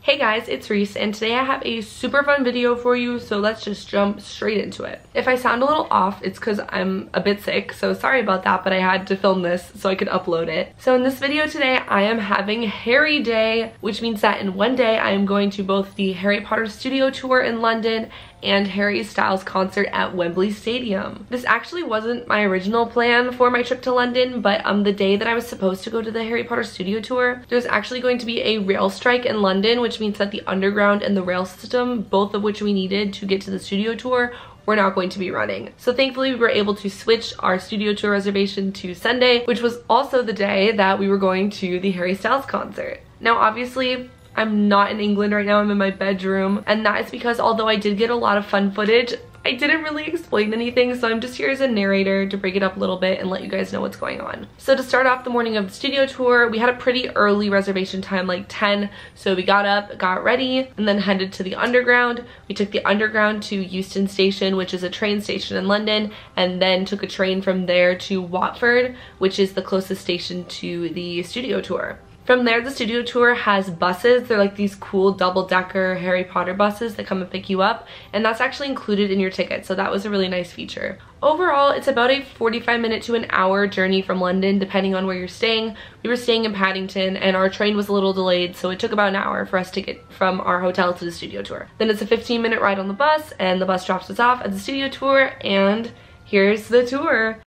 Hey guys, it's Reese, and today I have a super fun video for you, so let's just jump straight into it. If I sound a little off, it's because I'm a bit sick, so sorry about that, but I had to film this so I could upload it. So in this video today, I am having Harry Day, which means that in one day I am going to both the Harry Potter studio tour in London and Harry Styles concert at Wembley Stadium. This actually wasn't my original plan for my trip to London, but the day that I was supposed to go to the Harry Potter studio tour, there's actually going to be a rail strike in London, which means that the underground and the rail system, both of which we needed to get to the studio tour, we're not going to be running. So thankfully we were able to switch our studio tour reservation to Sunday, which was also the day that we were going to the Harry Styles concert. Now obviously, I'm not in England right now, I'm in my bedroom, and that is because although I did get a lot of fun footage, I didn't really explain anything, so I'm just here as a narrator to break it up a little bit and let you guys know what's going on. So to start off the morning of the studio tour, we had a pretty early reservation time, like 10, so we got up, got ready, and then headed to the underground. We took the underground to Euston Station, which is a train station in London, and then took a train from there to Watford, which is the closest station to the studio tour. From there, the studio tour has buses. They're like these cool double-decker Harry Potter buses that come and pick you up, and that's actually included in your ticket, so that was a really nice feature. Overall, it's about a 45-minute to an hour journey from London, depending on where you're staying. We were staying in Paddington, and our train was a little delayed, so it took about an hour for us to get from our hotel to the studio tour. Then it's a 15-minute ride on the bus, and the bus drops us off at the studio tour, and here's the tour.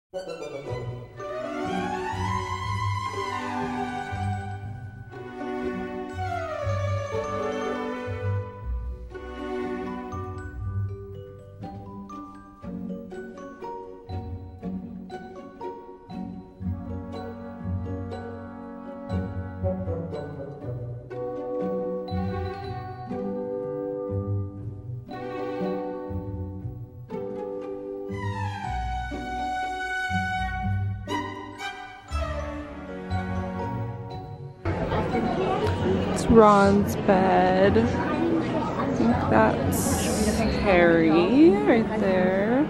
It's Ron's bed. I think that's Harry right there.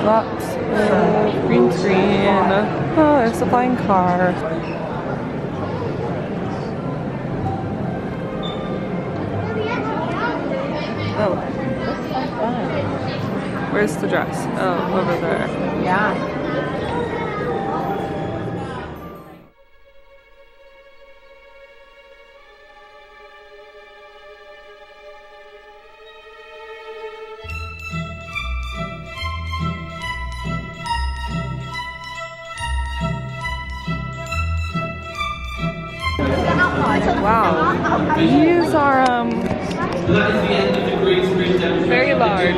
Lots of green screen. Oh, there's a flying car. Oh. Where's the dress? Oh, over there. Yeah. Wow, these are very large.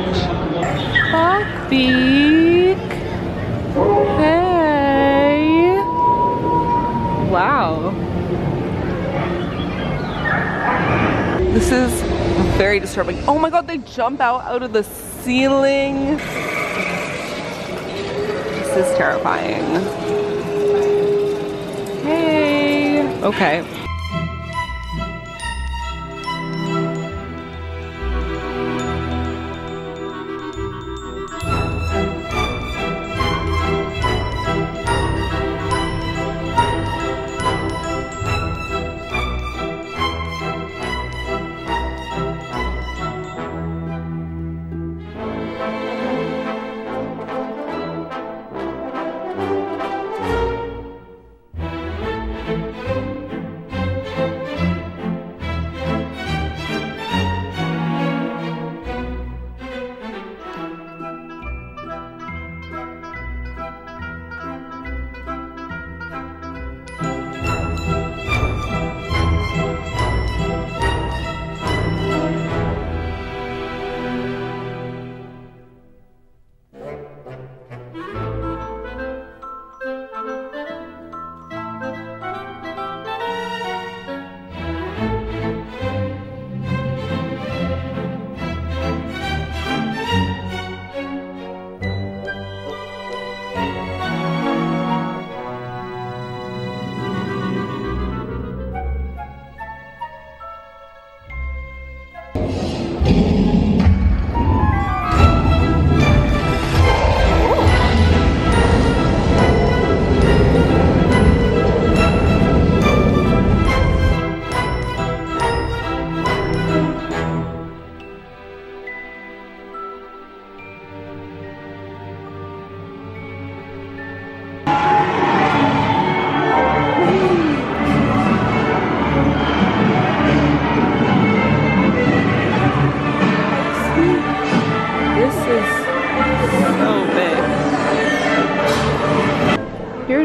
Buckbeak. Hey. Wow. This is very disturbing. Oh my god, they jump out of the ceiling. This is terrifying. Hey. Okay.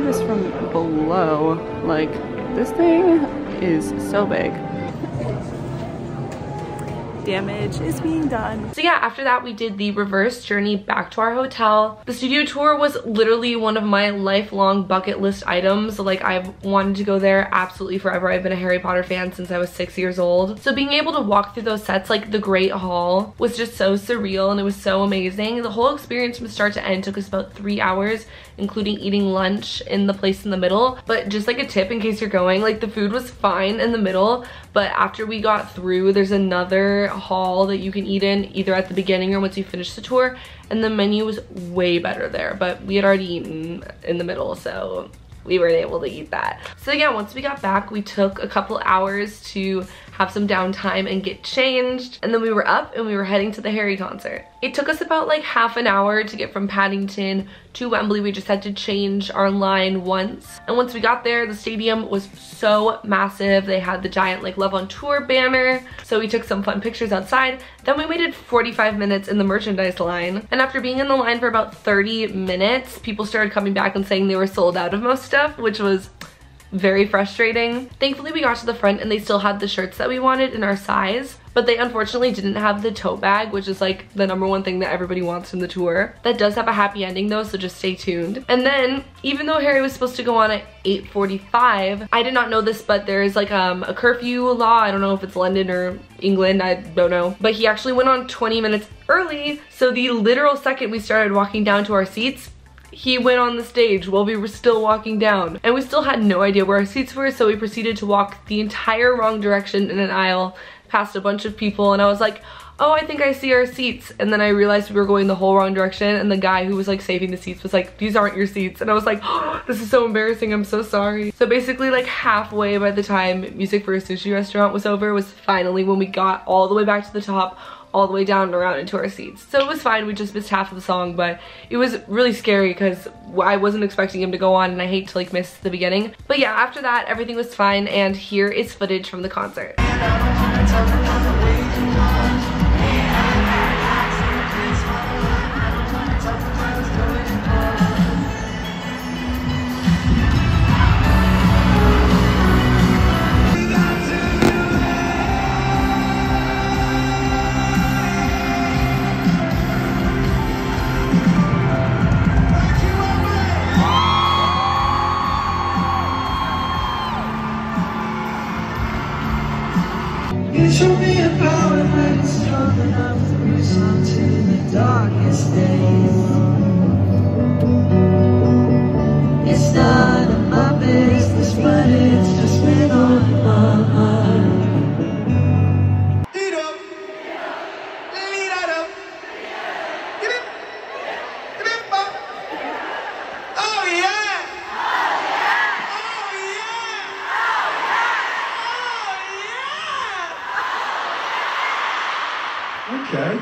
this from below. Like, this thing is so big. Damage is being done. So yeah, after that we did the reverse journey back to our hotel. The studio tour was literally one of my lifelong bucket list items. Like, I've wanted to go there absolutely forever. I've been a Harry Potter fan since I was 6 years old. So being able to walk through those sets, like the Great Hall, was just so surreal and it was so amazing. The whole experience from start to end took us about 3 hours, including eating lunch in the place in the middle. But just like a tip in case you're going, like the food was fine in the middle, but after we got through, there's another hall that you can eat in either at the beginning or once you finish the tour, and the menu was way better there, but we had already eaten in the middle, so we weren't able to eat that. So yeah, once we got back, we took a couple hours to have some downtime and get changed, and then we were up and we were heading to the Harry concert. It took us about like half an hour to get from Paddington to Wembley. We just had to change our line once, and once we got there, the stadium was so massive. They had the giant like Love on Tour banner, so we took some fun pictures outside. Then we waited 45 minutes in the merchandise line, and after being in the line for about 30 minutes, people started coming back and saying they were sold out of most stuff, which was very frustrating. Thankfully we got to the front and they still had the shirts that we wanted in our size, but they unfortunately didn't have the tote bag, which is like the #1 thing that everybody wants from the tour. That does have a happy ending though, so just stay tuned. And then, even though Harry was supposed to go on at 8:45, I did not know this, but there's like a curfew law. I don't know if it's London or England, I don't know. But he actually went on 20 minutes early, so the literal second we started walking down to our seats, he went on the stage while we were still walking down, and we still had no idea where our seats were, so we proceeded to walk the entire wrong direction in an aisle past a bunch of people, and I was like, oh, I think I see our seats, and then I realized we were going the whole wrong direction, and the guy who was like saving the seats was like, these aren't your seats, and I was like, oh, this is so embarrassing, I'm so sorry. So basically like halfway by the time Music for a Sushi Restaurant was over was finally when we got all the way back to the top, all the way down and around into our seats. So it was fine, we just missed half of the song, but it was really scary because I wasn't expecting him to go on and I hate to like miss the beginning. But yeah, after that everything was fine, and here is footage from the concert. You show me a power when it's strong enough to reach onto the darkest days. It's none of my business, but it's just been on my mind. Lead up, lead up, get it, up. Oh yeah, oh yeah, oh yeah, oh yeah. Okay.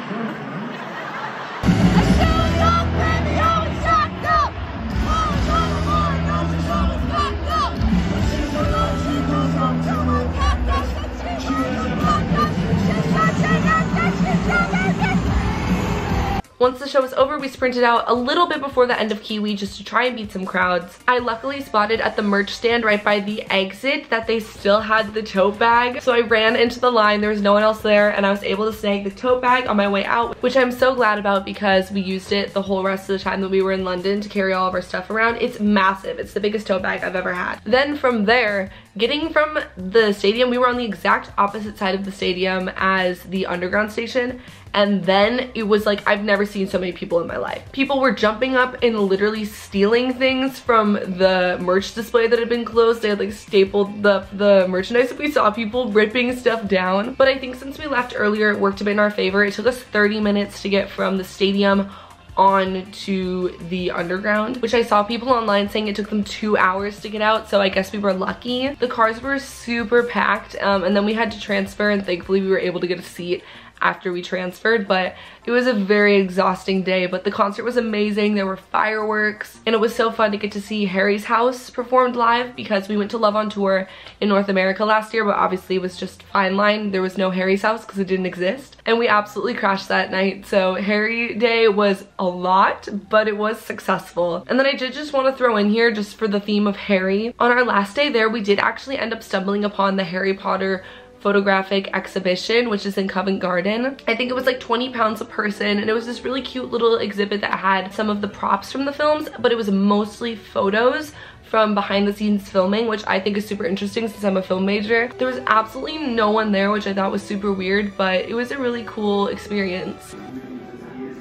Once the show was over, we sprinted out a little bit before the end of Kiwi just to try and beat some crowds. I luckily spotted at the merch stand right by the exit that they still had the tote bag. So I ran into the line, there was no one else there, and I was able to snag the tote bag on my way out, which I'm so glad about because we used it the whole rest of the time that we were in London to carry all of our stuff around. It's massive. It's the biggest tote bag I've ever had. Then from there, getting from the stadium, we were on the exact opposite side of the stadium as the underground station. And then it was like, I've never seen so many people in my life. People were jumping up and literally stealing things from the merch display that had been closed. They had like stapled the merchandise. We saw people ripping stuff down. But I think since we left earlier, it worked a bit in our favor. It took us 30 minutes to get from the stadium on to the underground, which I saw people online saying it took them 2 hours to get out, so I guess we were lucky. The cars were super packed, and then we had to transfer, and thankfully we were able to get a seat after we transferred, but it was a very exhausting day. But the concert was amazing. There were fireworks, and it was so fun to get to see Harry's House performed live, because we went to Love on Tour in North America last year, but obviously it was just Fine Line. There was no Harry's House because it didn't exist, and we absolutely crashed that night. So Harry Day was a lot, but it was successful. And then I did just want to throw in here, just for the theme of Harry, on our last day there, we did actually end up stumbling upon the Harry Potter photographic exhibition, which is in Covent Garden. I think it was like 20 pounds a person, and it was this really cute little exhibit that had some of the props from the films, but it was mostly photos from behind the scenes filming, which I think is super interesting since I'm a film major. There was absolutely no one there, which I thought was super weird, but it was a really cool experience.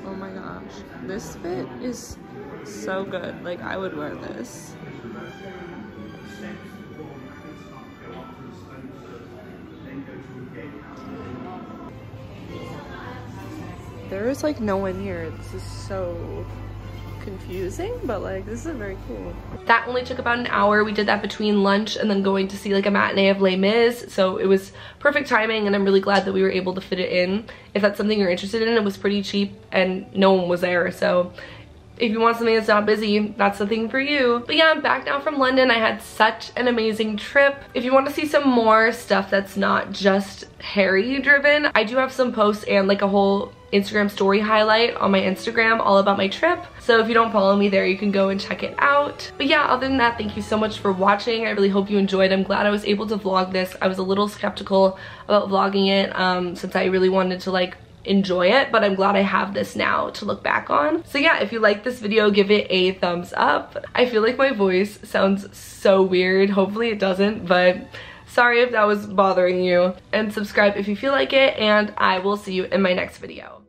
Oh my gosh, this fit is so good. Like, I would wear this. There is like no one here. This is so confusing, but like this is very cool. That only took about an hour. We did that between lunch and then going to see like a matinee of Les Mis, so it was perfect timing, and I'm really glad that we were able to fit it in. If that's something you're interested in, it was pretty cheap and no one was there, so if you want something that's not busy, that's the thing for you. But yeah, I'm back now from London. I had such an amazing trip. If you want to see some more stuff that's not just Harry driven, I do have some posts and like a whole Instagram story highlight on my Instagram all about my trip. So if you don't follow me there, you can go and check it out. But yeah, other than that, thank you so much for watching. I really hope you enjoyed. I'm glad I was able to vlog this. I was a little skeptical about vlogging it since I really wanted to like enjoy it, but I'm glad I have this now to look back on. So yeah, if you like this video, give it a thumbs up. I feel like my voice sounds so weird. Hopefully it doesn't, but sorry if that was bothering you. And subscribe if you feel like it, and I will see you in my next video.